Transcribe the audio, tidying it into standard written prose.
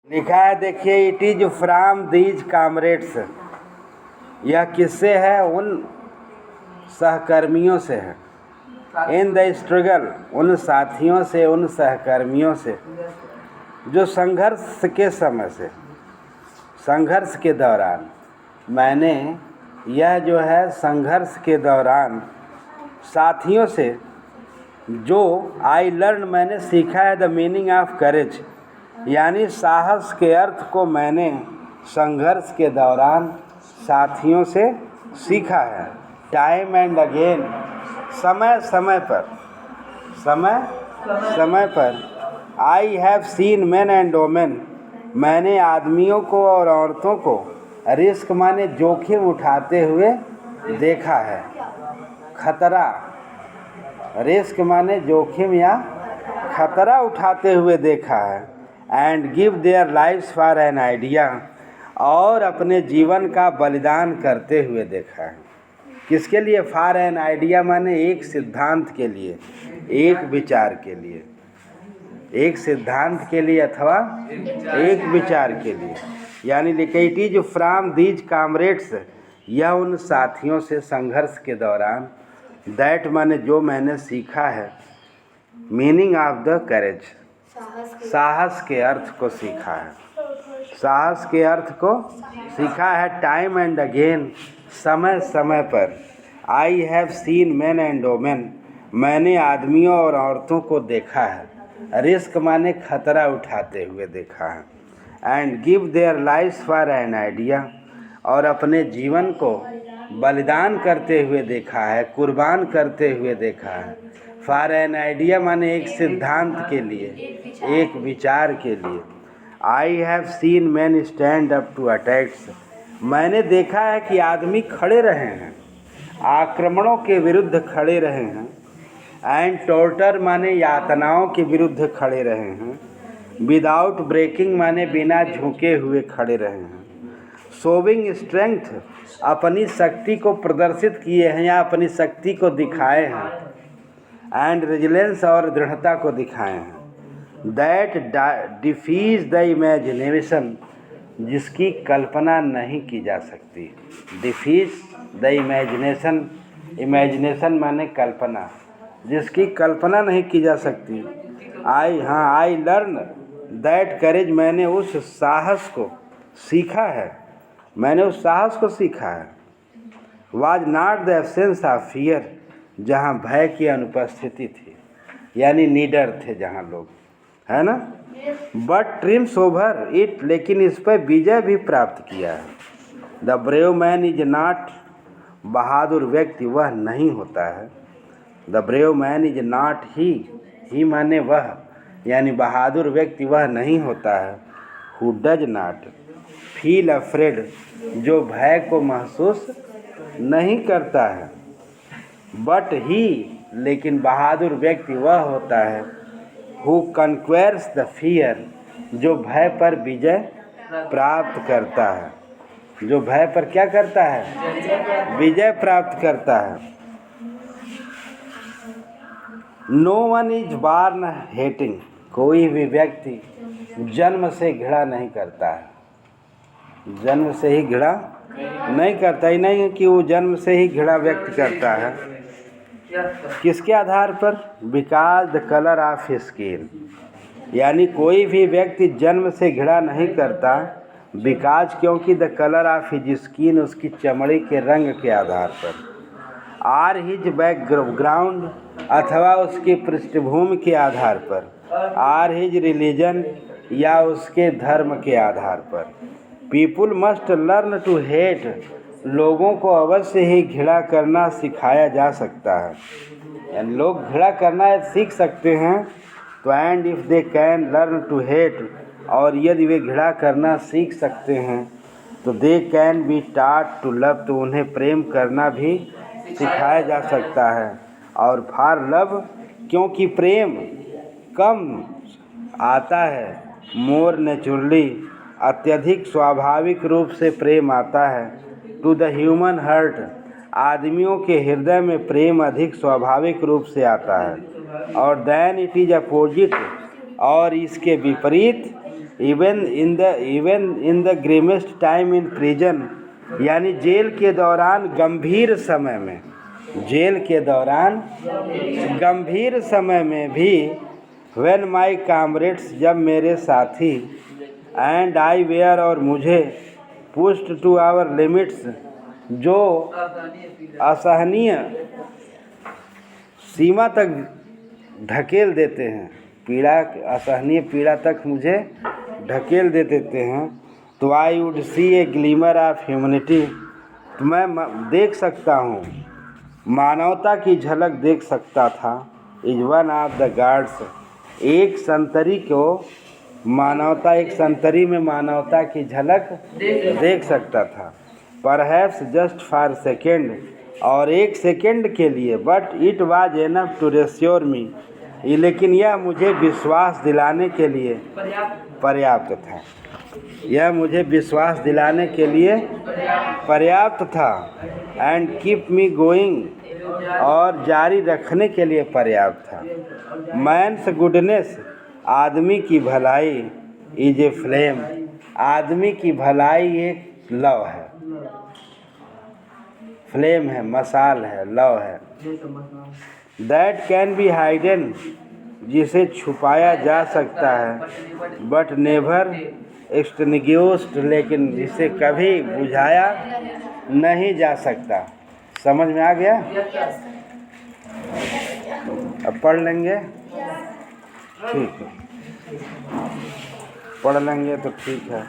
लिखा है, देखिए, it is from these comrades. यह किससे है? उन सहकर्मियों से है। इन द स्ट्रगल, उन साथियों से, उन सहकर्मियों से जो संघर्ष के समय से, संघर्ष के दौरान, मैंने यह जो है संघर्ष के दौरान साथियों से जो आई लर्न, मैंने सीखा है द मीनिंग ऑफ करेज, यानी साहस के अर्थ को मैंने संघर्ष के दौरान साथियों से सीखा है। टाइम एंड अगेन, समय समय पर, समय समय पर। आई have scene main and women, मैंने आदमियों को और औरतों को रिस्क माने जोखिम उठाते हुए देखा है। खतरा, रिस्क माने जोखिम या खतरा उठाते हुए देखा है। And give their lives for an idea, और अपने जीवन का बलिदान करते हुए देखा है। किसके लिए? फॉर एन आइडिया माने एक सिद्धांत के लिए, एक विचार के लिए, एक सिद्धांत के लिए अथवा एक विचार के लिए। यानी लिखे it is from these comrades, यह उन साथियों से संघर्ष के दौरान, दैट माने जो मैंने सीखा है, मीनिंग ऑफ द करेज, साहस के अर्थ को सीखा है, साहस के अर्थ को सीखा है। टाइम एंड अगेन, समय समय पर। आई have scene main and women, मैंने आदमियों और औरतों को देखा है। रिस्क माने खतरा उठाते हुए देखा है। And give their lives for an idea, और अपने जीवन को बलिदान करते हुए देखा है, कुर्बान करते हुए देखा है। फॉर एन आइडिया माने एक सिद्धांत के लिए, एक विचार के लिए। I have seen man stand up to attacks, मैंने देखा है कि आदमी खड़े रहे हैं, आक्रमणों के विरुद्ध खड़े रहे हैं। एंड टॉर्चर माने यातनाओं के विरुद्ध खड़े रहे हैं। विदाउट ब्रेकिंग माने बिना झुके हुए खड़े रहे हैं। शोविंग स्ट्रेंथ, अपनी शक्ति को प्रदर्शित किए हैं या अपनी शक्ति को दिखाए हैं। एंड रेजिलेंस, और दृढ़ता को दिखाए हैं। दैट डिफीज द इमेजिनेशन, जिसकी कल्पना नहीं की जा सकती। डिफीज द इमेजिनेशन, इमेजिनेशन माने कल्पना, जिसकी कल्पना नहीं की जा सकती। आई लर्न दैट करेज, मैंने उस साहस को सीखा है, मैंने उस साहस को सीखा है। Was not the absence of fear, जहाँ भय की अनुपस्थिति थी, यानी नीडर थे जहाँ लोग, है ना। बट ट्रिम्स ओवर इट, लेकिन इस पर विजय भी प्राप्त किया है। The brave man is not, बहादुर व्यक्ति वह नहीं होता है। The brave man is not he माने वह, यानी बहादुर व्यक्ति वह नहीं होता है। Who does not feel afraid, जो भय को महसूस नहीं करता है। बट ही, लेकिन बहादुर व्यक्ति वह होता है। हु कन्क्वेयर्स द फियर, जो भय पर विजय प्राप्त करता है, जो भय पर क्या करता है? विजय प्राप्त करता है। No one is born hating, कोई भी व्यक्ति जन्म से घृणा नहीं करता है, जन्म से ही घृणा नहीं करता। ही नहीं कि वो जन्म से ही घृणा व्यक्त करता है। किसके आधार पर? Because the colour of skin, यानी कोई भी व्यक्ति जन्म से घृणा नहीं करता। बिकॉज, क्योंकि the colour of his skin, उसकी चमड़ी के रंग के आधार पर। आर हिज बैकग्राउंड, अथवा उसकी पृष्ठभूमि के आधार पर। आर हिज रिलीजन, या उसके धर्म के आधार पर। People must learn to hate, लोगों को अवश्य ही घृणा करना सिखाया जा सकता है, यानी लोग घृणा करना सीख सकते हैं। तो and if they can learn to hate, और यदि वे घृणा करना सीख सकते हैं तो they can be taught to love, तो उन्हें प्रेम करना भी सिखाया जा सकता है। और फॉर लव, क्योंकि प्रेम कम आता है, मोर नेचुरली, अत्यधिक स्वाभाविक रूप से प्रेम आता है। टू द ह्यूमन हार्ट, आदमियों के हृदय में प्रेम अधिक स्वाभाविक रूप से आता है। और देन इट इज अपोजिट, और इसके विपरीत even in the grimmest time in prison, यानी जेल के दौरान गंभीर समय में, जेल के दौरान गंभीर समय में भी, व्हेन माई कामरेड्स, जब मेरे साथी, एंड आई वेयर, और मुझे, पुश्ड टू आवर लिमिट्स, जो असहनीय सीमा तक ढकेल देते हैं, पीड़ा, असहनीय पीड़ा तक मुझे ढकेल दे देते हैं, तो I would see a glimmer of humanity, तो मैं देख सकता हूँ, मानवता की झलक देख सकता था। Is one of the guards, एक संतरी को मानवता, एक संतरी में मानवता की झलक देख सकता था। परहैप्स जस्ट फॉर सेकेंड, और एक सेकेंड के लिए, but it was enough to reassure me, लेकिन यह मुझे विश्वास दिलाने के लिए पर्याप्त था, यह मुझे विश्वास दिलाने के लिए पर्याप्त था। एंड कीप मी गोइंग, और जारी रखने के लिए पर्याप्त था। मैन्स गुडनेस, आदमी की भलाई, इज ए फ्लेम, आदमी की भलाई एक लव है, फ्लेम है, मसाल है, लव है। दैट कैन बी हाइडन, जिसे छुपाया जा सकता है, बट नेवर एक्सटिंग्विश्ड, लेकिन जिसे कभी बुझाया नहीं जा सकता। समझ में आ गया? अब पढ़ लेंगे, ठीक है, पढ़ लेंगे तो ठीक है।